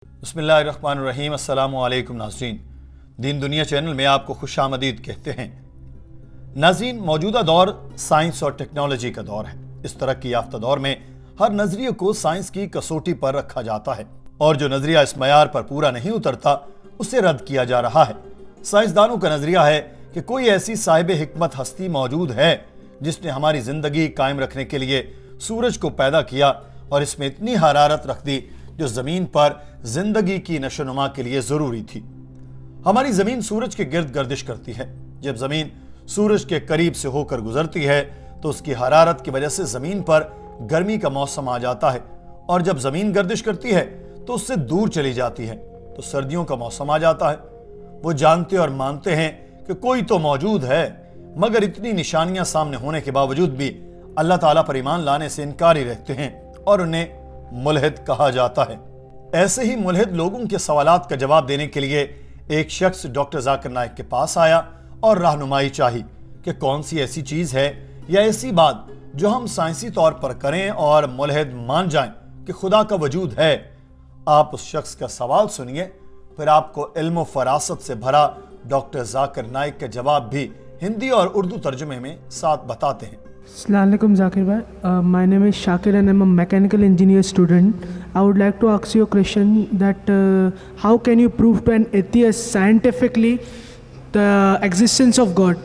बिस्मिल्लाहिर्रहमानिर्रहीम। अस्सलामु अलैकुम नाज़रीन, दीन दुनिया चैनल में आपको खुश आमदीद कहते हैं। नाज़रीन, मौजूदा दौर साइंस और टेक्नोलॉजी का दौर है। इस तरक्की याफ्ता दौर में हर नजरिए को साइंस की कसौटी पर रखा जाता है और जो नजरिया इस मयार पर पूरा नहीं उतरता उसे रद्द किया जा रहा है। साइंसदानों का नजरिया है कि कोई ऐसी साहिब हिकमत हस्ती मौजूद है जिसने हमारी जिंदगी कायम रखने के लिए सूरज को पैदा किया और इसमें इतनी हरारत रख दी जो जमीन पर जिंदगी की नशोनुमा के लिए जरूरी थी। हमारी जमीन सूरज के गिर्द गर्दिश करती है। जब जमीन सूरज के करीब से होकर गुजरती है तो उसकी हरारत की वजह से जमीन पर गर्मी का मौसम आ जाता है और जब जमीन गर्दिश करती है तो उससे दूर चली जाती है तो सर्दियों का मौसम आ जाता है। वो जानते और मानते हैं कि कोई तो मौजूद है, मगर इतनी निशानियां सामने होने के बावजूद भी अल्लाह ताला पर ईमान लाने से इनकारी रहते हैं और उन्हें मुल्हिद कहा जाता है। ऐसे ही मुल्हिद लोगों के सवालात का जवाब देने के लिए एक शख्स डॉक्टर जाकिर नाइक के पास आया और रहनुमाई चाही कि कौन सी ऐसी चीज है या ऐसी बात जो हम साइंसी तौर पर करें और मुल्हिद मान जाएं कि खुदा का वजूद है। आप उस शख्स का सवाल सुनिए, फिर आपको इल्म फरासत से भरा डॉक्टर जाकिर नाइक का जवाब भी हिंदी और उर्दू तर्जुमे में साथ बताते हैं। Assalamualaikum Zakir bhai, my name is Shakir and I'm a mechanical engineer student. I would like to ask you a question that how can you prove to an atheist scientifically the existence of God?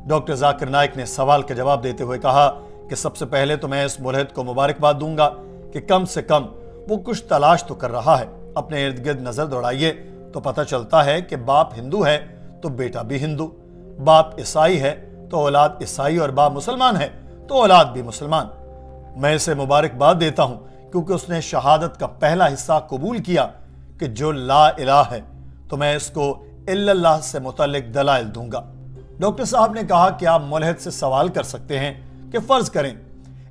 Doctor Zakir Naik ने सवाल का जवाब देते हुए कहा कि सबसे पहले तो मैं इस मुल्हिद को मुबारकबाद दूंगा कि कम से कम वो कुछ तलाश तो कर रहा है। अपने इर्द गिर्द नजर दौड़ाइए तो पता चलता है कि बाप हिंदू है तो बेटा भी हिंदू, बाप ईसाई है तो औलाद ईसाई और बाप मुसलमान है तो औलाद भी मुसलमान। मैं इसे मुबारकबाद देता हूं क्योंकि उसने शहादत का पहला हिस्सा कबूल किया कि जो ला इलाह है, तो मैं इसको इल्लल्लाह से मुतल्लिक दलाइल दूंगा। डॉक्टर साहब ने कहा कि आप मुल्हिद से सवाल कर सकते हैं कि फर्ज करें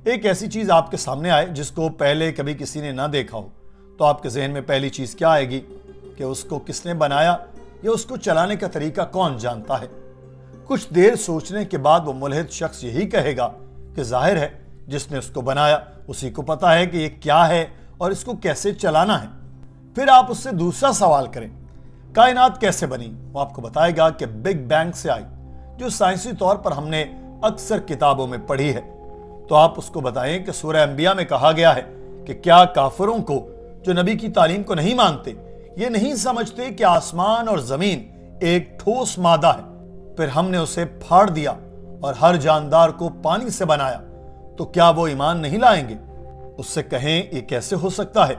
एक ऐसी चीज आपके सामने आए जिसको पहले कभी किसी ने ना देखा हो, तो आपके जहन में पहली चीज क्या आएगी कि उसको किसने बनाया या उसको चलाने का तरीका कौन जानता है। कुछ देर सोचने के बाद वो मुल्हिद शख्स यही कहेगा कि जाहिर है जिसने उसको बनाया उसी को पता है कि ये क्या है और इसको कैसे चलाना है। फिर आप उससे दूसरा सवाल करें, कायनात कैसे बनी? वो आपको बताएगा कि बिग बैंग से आई, जो साइंसी तौर पर हमने अक्सर किताबों में पढ़ी है। तो आप उसको बताएं कि सूरह अंबिया में कहा गया है कि क्या काफिरों को जो नबी की तालीम को नहीं मानते ये नहीं समझते कि आसमान और जमीन एक ठोस मादा है, फिर हमने उसे फाड़ दिया और हर जानदार को पानी से बनाया, तो क्या वो ईमान नहीं लाएंगे? उससे कहें ये कैसे हो सकता है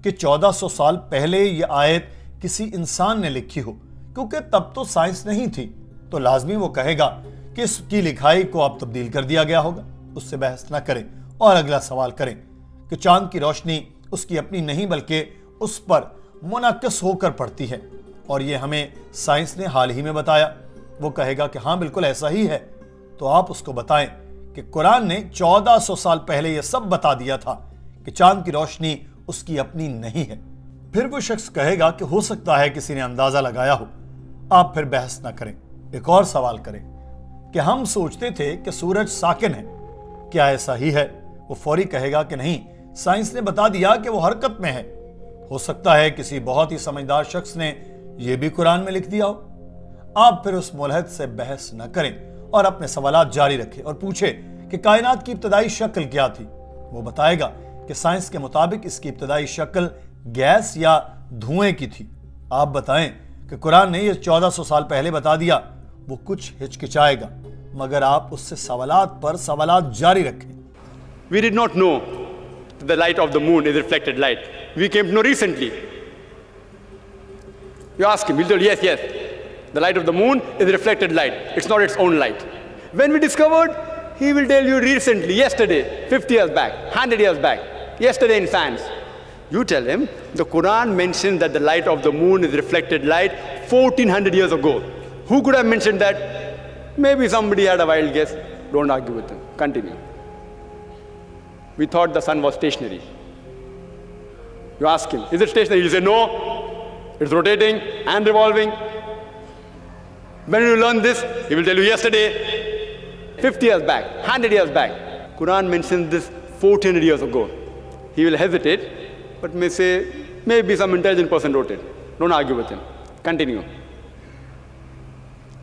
कि 1400 साल पहले ये आयत किसी इंसान ने लिखी हो, क्योंकि तब तो साइंस नहीं थी। तो लाजमी वो कहेगा कि इसकी लिखाई को अब तब्दील कर दिया गया होगा। उससे बहस न करें और अगला सवाल करें कि चांद की रोशनी उसकी अपनी नहीं बल्कि उस पर मुनक्किस होकर पड़ती है और ये हमें साइंस ने हाल ही में बताया। वो कहेगा कि हाँ बिल्कुल ऐसा ही है। तो आप उसको बताएं कि कुरान ने 1400 साल पहले यह सब बता दिया था कि चांद की रोशनी उसकी अपनी नहीं है। फिर वो शख्स कहेगा कि हो सकता है किसी ने अंदाजा लगाया हो। आप फिर बहस ना करें, एक और सवाल करें कि हम सोचते थे कि सूरज साकिन है, क्या ऐसा ही है? वो फौरी कहेगा कि नहीं, साइंस ने बता दिया कि वो हरकत में है। हो सकता है किसी बहुत ही समझदार शख्स ने यह भी कुरान में लिख दिया हो। आप फिर उस मुल्हिद से बहस न करें और अपने सवालात जारी रखें और पूछे कि कायनात की इब्तदाई शक्ल क्या थी। वो बताएगा कि साइंस के मुताबिक इसकी इब्तदाई शक्ल गैस या धुएं की थी। आप बताएं कि कुरान ने यह 1400 साल पहले बता दिया। वो कुछ हिचकिचाएगा, मगर आप उससे सवालात पर सवालात जारी रखें। We did not know the light of the moon is reflected light. We came to know recently. You ask him, he'll tell you, yes. The light of the moon is reflected light. It's not its own light. When we discovered, he will tell you recently, yesterday, 50 years back, 100 years back, yesterday in science. You tell him, the Quran mentions that the light of the moon is reflected light 1400 years ago. Who could have mentioned that? Maybe somebody had a wild guess. Don't argue with him. Continue. We thought the sun was stationary. You ask him, is it stationary? He'll say, no, it's rotating and revolving. When you learn this, he will tell you yesterday, 50 years back, 100 years back. Quran mentions this 1400 years ago. He will hesitate but may say, maybe some intelligent person wrote it. Don't argue with him. Continue.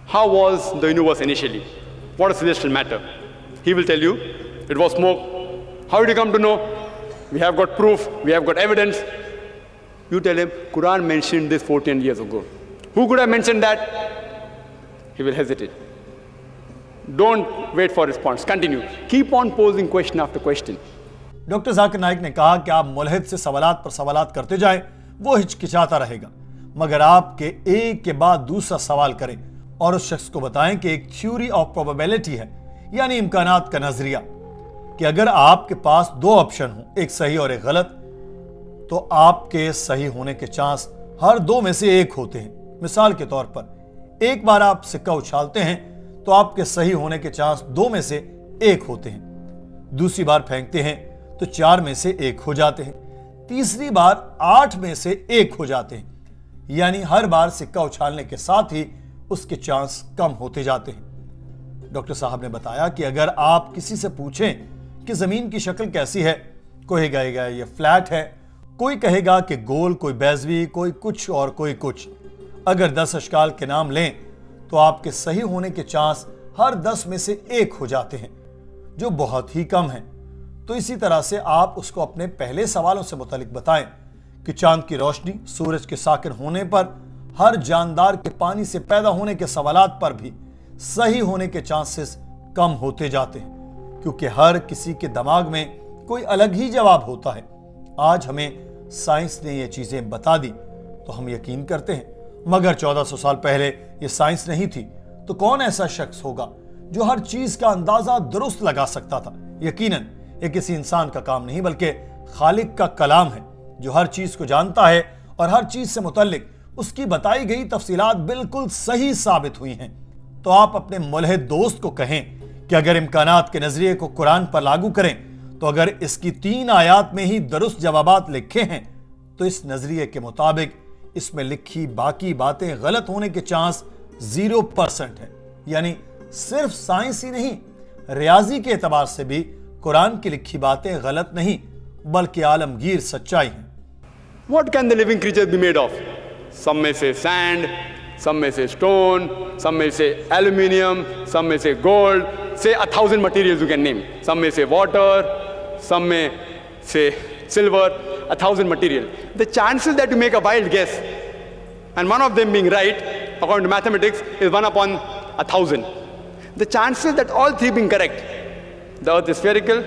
How was the universe initially? What is celestial matter? He will tell you, it was smoke. How did you come to know? We have got proof, we have got evidence. You tell him, Quran mentioned this 14 years ago. Who could have mentioned that? He will hesitate. Don't wait for response. Continue. Keep on posing question after question. Doctor Zakir Naik ने कहा कि आप मुल्हिद से सवालात पर सवालात करते जाएं, वो हिचकिचाता रहेगा, मगर आपके एक के बाद दूसरा सवाल करें और उस शख्स को बताएं कि एक थ्योरी ऑफ प्रोबेबिलिटी है, यानी इम्कानात का नजरिया, कि अगर आपके पास दो ऑप्शन हो, एक सही और एक गलत, तो आपके सही होने के चांस हर दो में से एक होते हैं। मिसाल के तौर पर एक बार आप सिक्का उछालते हैं तो आपके सही होने के चांस दो में से एक होते हैं, दूसरी बार फेंकते हैं तो 4 में से 1 हो जाते हैं, तीसरी बार 8 में से 1 हो जाते हैं, यानी हर बार सिक्का उछालने के साथ ही उसके चांस कम होते जाते हैं। डॉक्टर साहब ने बताया कि अगर आप किसी से पूछें कि जमीन की शक्ल कैसी है, कोई कहेगा ये फ्लैट है, कोई कहेगा कि गोल, कोई बैजवी, कोई कुछ और कोई कुछ। अगर 10 अशकाल के नाम लें तो आपके सही होने के चांस हर 10 में से 1 हो जाते हैं, जो बहुत ही कम है। तो इसी तरह से आप उसको अपने पहले सवालों से मुतालिक बताएं कि चांद की रोशनी, सूरज के साकिन होने पर, हर जानदार के पानी से पैदा होने के सवालात पर भी सही होने के चांसेस कम होते जाते हैं, क्योंकि हर किसी के दिमाग में कोई अलग ही जवाब होता है। आज हमें साइंस ने ये चीजें बता दी तो हम यकीन करते हैं, मगर 1400 साल पहले ये साइंस नहीं थी तो कौन ऐसा शख्स होगा जो हर चीज का अंदाजा दुरुस्त लगा सकता था? यकीनन ये किसी इंसान का काम नहीं बल्कि खालिक का कलाम है, जो हर चीज को जानता है और हर चीज से मुतल्लिक उसकी बताई गई तफसीलात बिल्कुल सही साबित हुई हैं। तो आप अपने मुल्हिद दोस्त को कहें कि अगर इम्कानात के नजरिए को कुरान पर लागू करें तो अगर इसकी 3 आयात में ही दुरुस्त जवाबात लिखे हैं तो इस नजरिए के मुताबिक इसमें लिखी बाकी बातें गलत होने के चांस 0% है। यानी सिर्फ साइंस ही नहीं, रियाजी के एतबार से भी कुरान की लिखी बातें गलत नहीं बल्कि आलमगीर सच्चाई हैं। What can the living creatures be made of? Some may say sand, some may say stone, some may say aluminium, some may say gold, say 1,000 materials you can name. Some may say water, some may say silver, 1,000 material. The chances that you make a wild guess and one of them being right, according to mathematics, is 1 upon 1,000. The chances that all 3 being correct, the earth is spherical,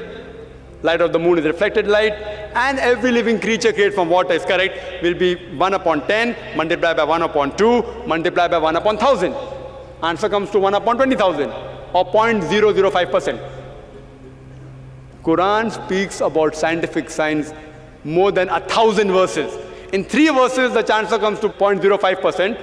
light of the moon is reflected light, and every living creature created from water is correct, will be 1 upon 10 multiplied by 1 upon 2 multiplied by 1 upon 1,000. Answer comes to 1 upon 20,000 or 0.005%. Quran speaks about scientific science more than 1,000 verses. In 3 verses, the answer comes to 0.05%.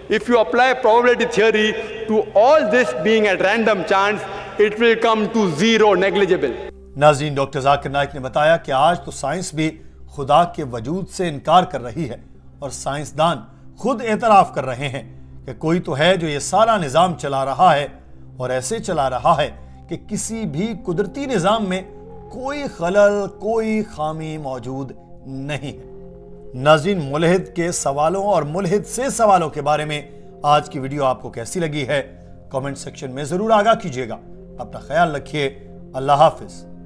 If you apply probability theory to all this being at random chance, it will come to 0, negligible. नाज़रीन, doctor Zakir Naik ने बताया कि आज तो science भी खुदा के वजूद से इनकार कर रही है और साइंसदान खुद एतराफ़ कर रहे हैं कि कोई तो है जो ये सारा निज़ाम चला रहा है और ऐसे चला रहा है कि किसी भी कुदरती निज़ाम में कोई खलल, कोई खामी मौजूद नहीं है। नाज़रीन, मुल्हिद के सवालों और मुल्हिद से सवालों के बारे में आज की वीडियो आपको कैसी लगी है, कमेंट सेक्शन में ज़रूर आगाह कीजिएगा। अपना ख्याल रखिए। अल्लाह हाफिज़।